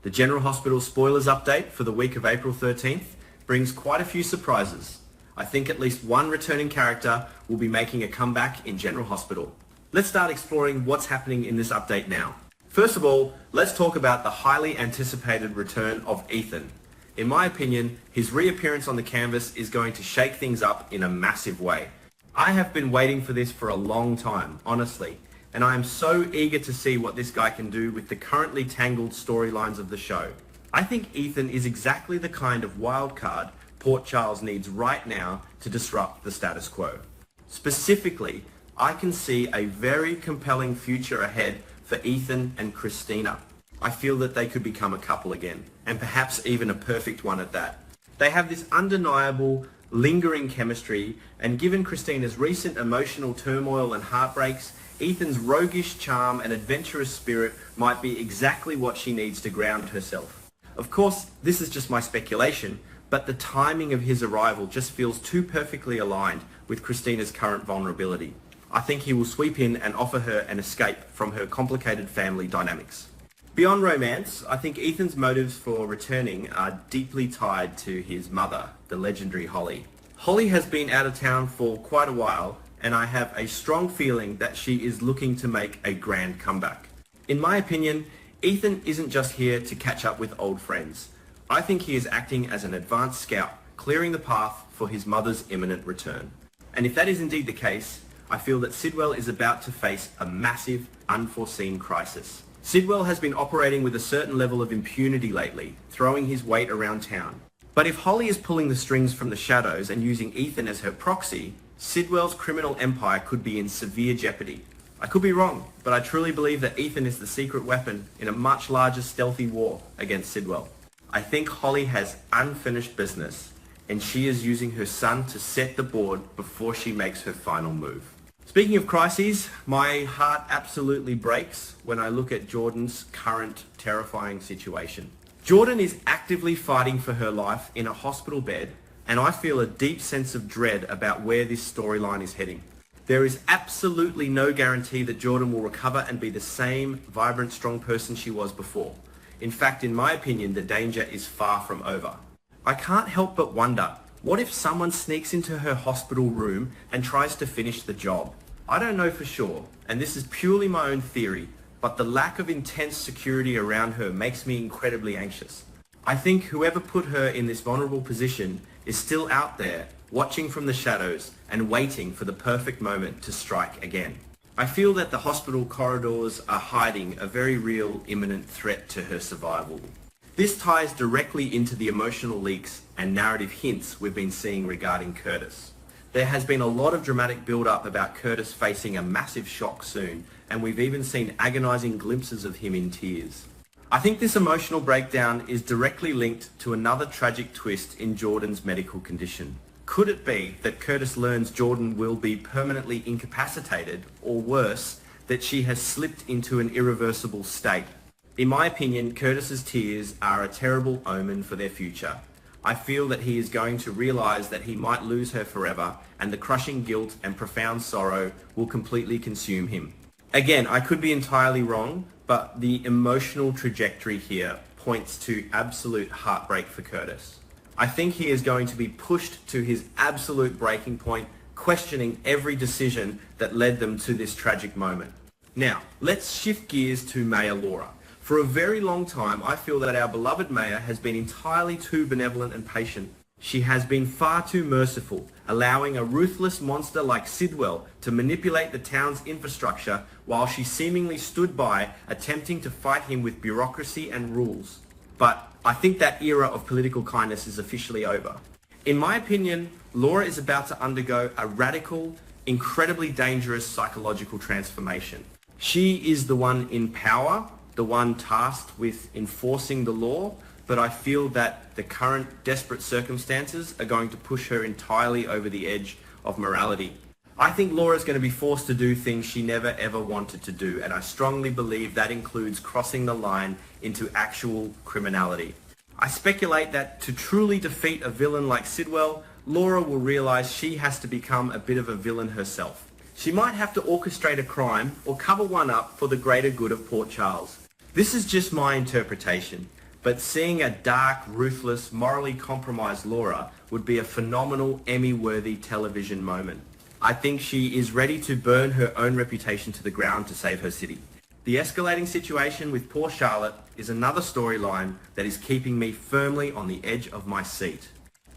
The General Hospital spoilers update for the week of April 13th brings quite a few surprises. I think at least one returning character will be making a comeback in General Hospital. Let's start exploring what's happening in this update now. First of all, let's talk about the highly anticipated return of Ethan. In my opinion, his reappearance on the canvas is going to shake things up in a massive way. I have been waiting for this for a long time, honestly, and I am so eager to see what this guy can do with the currently tangled storylines of the show. I think Ethan is exactly the kind of wild card Port Charles needs right now to disrupt the status quo. Specifically, I can see a very compelling future ahead for Ethan and Christina. I feel that they could become a couple again, and perhaps even a perfect one at that. They have this undeniable, lingering chemistry, and given Christina's recent emotional turmoil and heartbreaks, Ethan's roguish charm and adventurous spirit might be exactly what she needs to ground herself. Of course, this is just my speculation, but the timing of his arrival just feels too perfectly aligned with Christina's current vulnerability. I think he will sweep in and offer her an escape from her complicated family dynamics. Beyond romance, I think Ethan's motives for returning are deeply tied to his mother, the legendary Holly. Holly has been out of town for quite a while, and I have a strong feeling that she is looking to make a grand comeback. In my opinion, Ethan isn't just here to catch up with old friends. I think he is acting as an advanced scout, clearing the path for his mother's imminent return. And if that is indeed the case, I feel that Sidwell is about to face a massive, unforeseen crisis. Sidwell has been operating with a certain level of impunity lately, throwing his weight around town. But if Holly is pulling the strings from the shadows and using Ethan as her proxy, Sidwell's criminal empire could be in severe jeopardy. I could be wrong, but I truly believe that Ethan is the secret weapon in a much larger stealthy war against Sidwell. I think Holly has unfinished business, and she is using her son to set the board before she makes her final move. Speaking of crises, my heart absolutely breaks when I look at Jordan's current terrifying situation. Jordan is actively fighting for her life in a hospital bed, and I feel a deep sense of dread about where this storyline is heading. There is absolutely no guarantee that Jordan will recover and be the same vibrant, strong person she was before. In fact, in my opinion, the danger is far from over. I can't help but wonder, what if someone sneaks into her hospital room and tries to finish the job? I don't know for sure, and this is purely my own theory, but the lack of intense security around her makes me incredibly anxious. I think whoever put her in this vulnerable position is still out there, watching from the shadows and waiting for the perfect moment to strike again. I feel that the hospital corridors are hiding a very real, imminent threat to her survival. This ties directly into the emotional leaks and narrative hints we've been seeing regarding Curtis. There has been a lot of dramatic build-up about Curtis facing a massive shock soon, and we've even seen agonizing glimpses of him in tears. I think this emotional breakdown is directly linked to another tragic twist in Jordan's medical condition. Could it be that Curtis learns Jordan will be permanently incapacitated, or worse, that she has slipped into an irreversible state? In my opinion, Curtis's tears are a terrible omen for their future. I feel that he is going to realize that he might lose her forever, and the crushing guilt and profound sorrow will completely consume him. Again, I could be entirely wrong, but the emotional trajectory here points to absolute heartbreak for Curtis. I think he is going to be pushed to his absolute breaking point, questioning every decision that led them to this tragic moment. Now, let's shift gears to Mayor Laura. For a very long time, I feel that our beloved Mayor has been entirely too benevolent and patient. She has been far too merciful, allowing a ruthless monster like Sidwell to manipulate the town's infrastructure while she seemingly stood by, attempting to fight him with bureaucracy and rules. But I think that era of political kindness is officially over. In my opinion, Laura is about to undergo a radical, incredibly dangerous psychological transformation. She is the one in power, the one tasked with enforcing the law, but I feel that the current desperate circumstances are going to push her entirely over the edge of morality. I think Laura's going to be forced to do things she never ever wanted to do, and I strongly believe that includes crossing the line into actual criminality. I speculate that to truly defeat a villain like Sidwell, Laura will realize she has to become a bit of a villain herself. She might have to orchestrate a crime or cover one up for the greater good of Port Charles. This is just my interpretation, but seeing a dark, ruthless, morally compromised Laura would be a phenomenal Emmy-worthy television moment. I think she is ready to burn her own reputation to the ground to save her city. The escalating situation with poor Charlotte is another storyline that is keeping me firmly on the edge of my seat.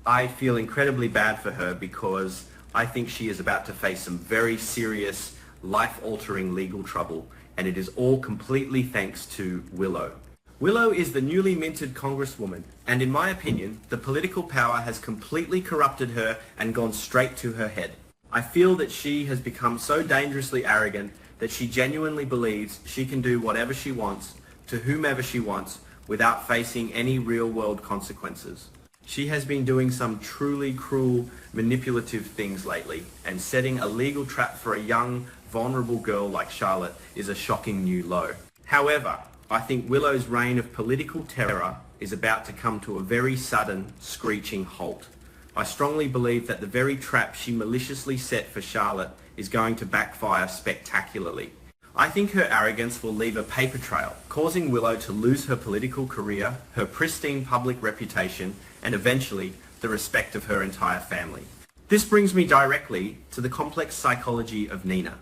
I feel incredibly bad for her because I think she is about to face some very serious, life-altering legal trouble, and it is all completely thanks to Willow. Willow is the newly minted Congresswoman, and in my opinion, the political power has completely corrupted her and gone straight to her head. I feel that she has become so dangerously arrogant that she genuinely believes she can do whatever she wants to whomever she wants without facing any real-world consequences. She has been doing some truly cruel, manipulative things lately, and setting a legal trap for a young, vulnerable girl like Charlotte is a shocking new low. However, I think Willow's reign of political terror is about to come to a very sudden, screeching halt. I strongly believe that the very trap she maliciously set for Charlotte is going to backfire spectacularly. I think her arrogance will leave a paper trail, causing Willow to lose her political career, her pristine public reputation, and eventually the respect of her entire family. This brings me directly to the complex psychology of Nina.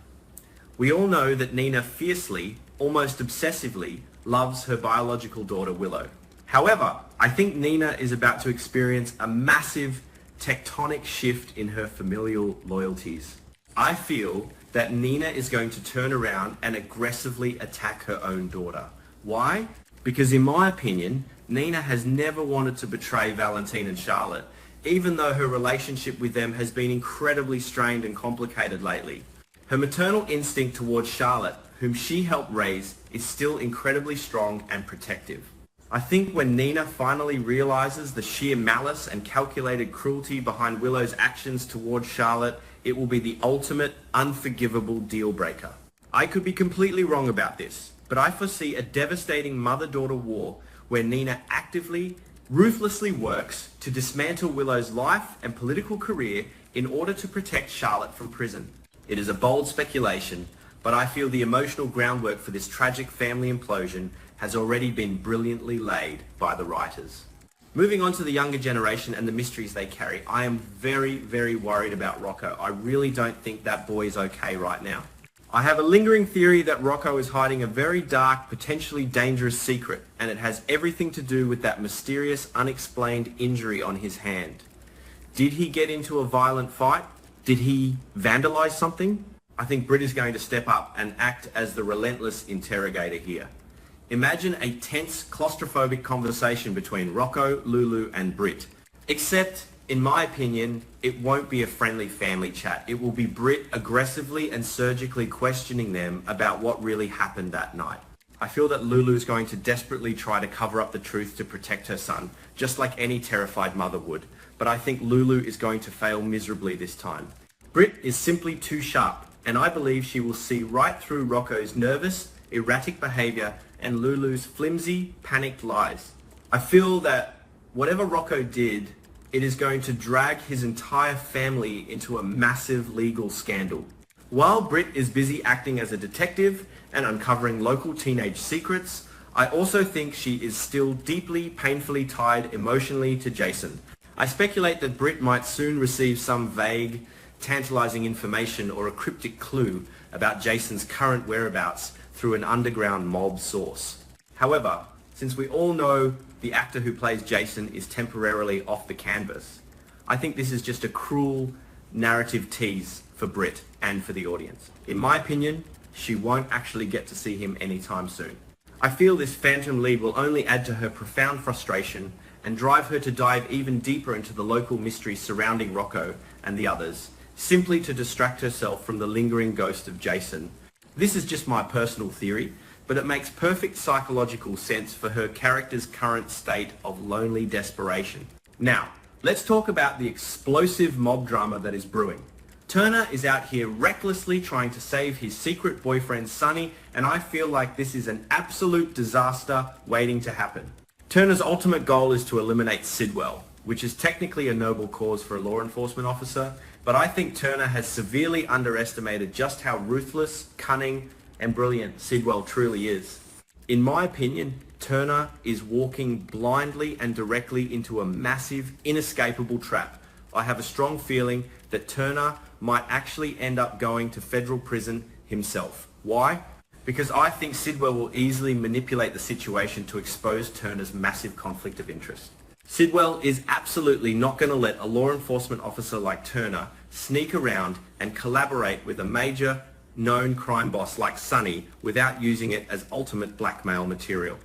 We all know that Nina fiercely, almost obsessively, loves her biological daughter Willow. However, I think Nina is about to experience a massive tectonic shift in her familial loyalties. I feel that Nina is going to turn around and aggressively attack her own daughter. Why? Because in my opinion, Nina has never wanted to betray Valentine and Charlotte, even though her relationship with them has been incredibly strained and complicated lately. Her maternal instinct towards Charlotte, whom she helped raise, is still incredibly strong and protective. I think when Nina finally realizes the sheer malice and calculated cruelty behind Willow's actions towards Charlotte, it will be the ultimate, unforgivable deal breaker. I could be completely wrong about this, but I foresee a devastating mother-daughter war where Nina actively, ruthlessly works to dismantle Willow's life and political career in order to protect Charlotte from prison. It is a bold speculation, but I feel the emotional groundwork for this tragic family implosion has already been brilliantly laid by the writers. Moving on to the younger generation and the mysteries they carry, I am very, very worried about Rocco. I really don't think that boy is okay right now. I have a lingering theory that Rocco is hiding a very dark, potentially dangerous secret, and it has everything to do with that mysterious, unexplained injury on his hand. Did he get into a violent fight? Did he vandalize something? I think Britt is going to step up and act as the relentless interrogator here. Imagine a tense, claustrophobic conversation between Rocco, Lulu, and Britt. Except, in my opinion, it won't be a friendly family chat. It will be Britt aggressively and surgically questioning them about what really happened that night. I feel that Lulu's going to desperately try to cover up the truth to protect her son, just like any terrified mother would. But I think Lulu is going to fail miserably this time. Britt is simply too sharp, and I believe she will see right through Rocco's nervous, erratic behavior and Lulu's flimsy, panicked lies. I feel that whatever Rocco did, it is going to drag his entire family into a massive legal scandal. While Britt is busy acting as a detective and uncovering local teenage secrets, I also think she is still deeply, painfully tied emotionally to Jason. I speculate that Britt might soon receive some vague, tantalizing information or a cryptic clue about Jason's current whereabouts through an underground mob source. However, since we all know the actor who plays Jason is temporarily off the canvas, I think this is just a cruel narrative tease for Britt and for the audience. In my opinion, she won't actually get to see him anytime soon. I feel this phantom lead will only add to her profound frustration and drive her to dive even deeper into the local mysteries surrounding Rocco and the others, simply to distract herself from the lingering ghost of Jason. This is just my personal theory, but it makes perfect psychological sense for her character's current state of lonely desperation. Now, let's talk about the explosive mob drama that is brewing. Turner is out here recklessly trying to save his secret boyfriend Sonny, and I feel like this is an absolute disaster waiting to happen. Turner's ultimate goal is to eliminate Sidwell, which is technically a noble cause for a law enforcement officer, but I think Turner has severely underestimated just how ruthless, cunning, and brilliant Sidwell truly is. In my opinion, Turner is walking blindly and directly into a massive, inescapable trap. I have a strong feeling that Turner might actually end up going to federal prison himself. Why? Because I think Sidwell will easily manipulate the situation to expose Turner's massive conflict of interest. Sidwell is absolutely not going to let a law enforcement officer like Turner sneak around and collaborate with a major known crime boss like Sonny without using it as ultimate blackmail material.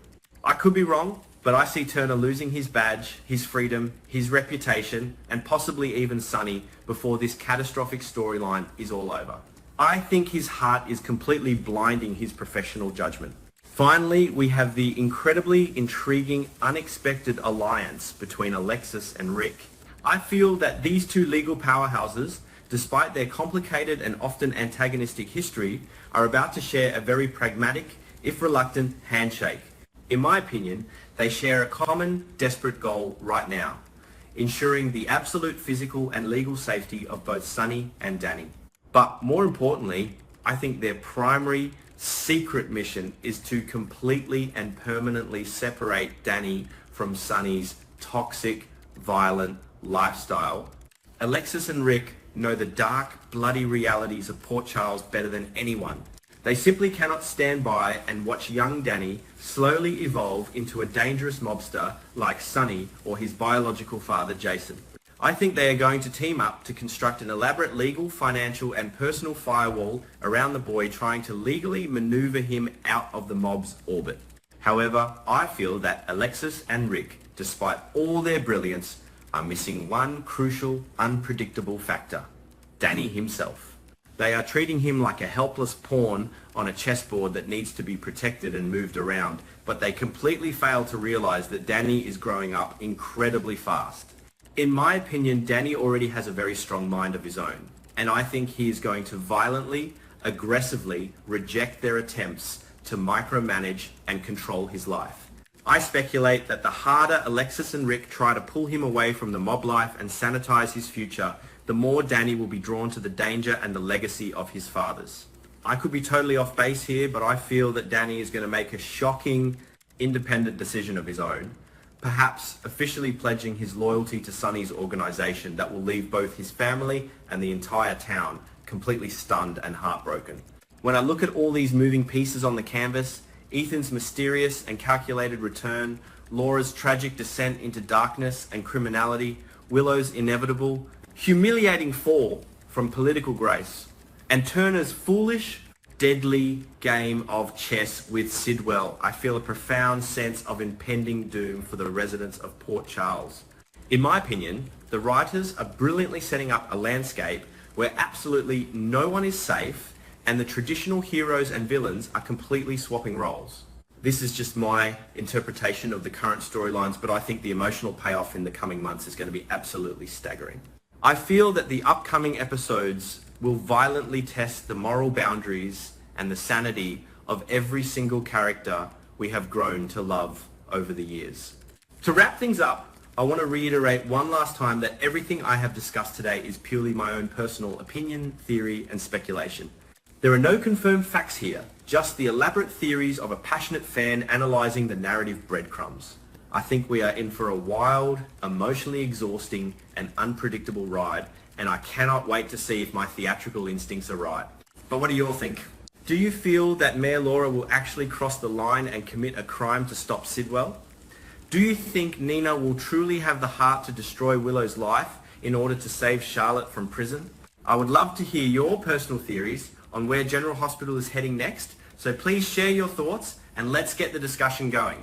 I could be wrong, but I see Turner losing his badge, his freedom, his reputation, and possibly even Sonny before this catastrophic storyline is all over. I think his heart is completely blinding his professional judgment. Finally, we have the incredibly intriguing, unexpected alliance between Alexis and Rick. I feel that these two legal powerhouses, despite their complicated and often antagonistic history, are about to share a very pragmatic, if reluctant, handshake. In my opinion, they share a common, desperate goal right now, ensuring the absolute physical and legal safety of both Sonny and Danny. But more importantly, I think their primary secret mission is to completely and permanently separate Danny from Sonny's toxic, violent lifestyle. Alexis and Rick know the dark, bloody realities of Port Charles better than anyone. They simply cannot stand by and watch young Danny slowly evolve into a dangerous mobster like Sonny or his biological father, Jason. I think they are going to team up to construct an elaborate legal, financial and personal firewall around the boy, trying to legally maneuver him out of the mob's orbit. However, I feel that Alexis and Rick, despite all their brilliance, are missing one crucial, unpredictable factor: Danny himself. They are treating him like a helpless pawn on a chessboard that needs to be protected and moved around, but they completely fail to realize that Danny is growing up incredibly fast. In my opinion, Danny already has a very strong mind of his own, and I think he is going to violently, aggressively reject their attempts to micromanage and control his life. I speculate that the harder Alexis and Rick try to pull him away from the mob life and sanitize his future, the more Danny will be drawn to the danger and the legacy of his fathers. I could be totally off base here, but I feel that Danny is going to make a shocking, independent decision of his own, perhaps officially pledging his loyalty to Sonny's organization that will leave both his family and the entire town completely stunned and heartbroken. When I look at all these moving pieces on the canvas, Ethan's mysterious and calculated return, Laura's tragic descent into darkness and criminality, Willow's inevitable, humiliating fall from political grace, and Turner's foolish, deadly game of chess with Sidwell, I feel a profound sense of impending doom for the residents of Port Charles. In my opinion, the writers are brilliantly setting up a landscape where absolutely no one is safe and the traditional heroes and villains are completely swapping roles. This is just my interpretation of the current storylines, but I think the emotional payoff in the coming months is going to be absolutely staggering. I feel that the upcoming episodes will violently test the moral boundaries and the sanity of every single character we have grown to love over the years. To wrap things up, I want to reiterate one last time that everything I have discussed today is purely my own personal opinion, theory, and speculation. There are no confirmed facts here, just the elaborate theories of a passionate fan analysing the narrative breadcrumbs. I think we are in for a wild, emotionally exhausting, and unpredictable ride, and I cannot wait to see if my theatrical instincts are right. But what do you all think? Do you feel that Mayor Laura will actually cross the line and commit a crime to stop Sidwell? Do you think Nina will truly have the heart to destroy Willow's life in order to save Charlotte from prison? I would love to hear your personal theories on where General Hospital is heading next, so please share your thoughts and let's get the discussion going.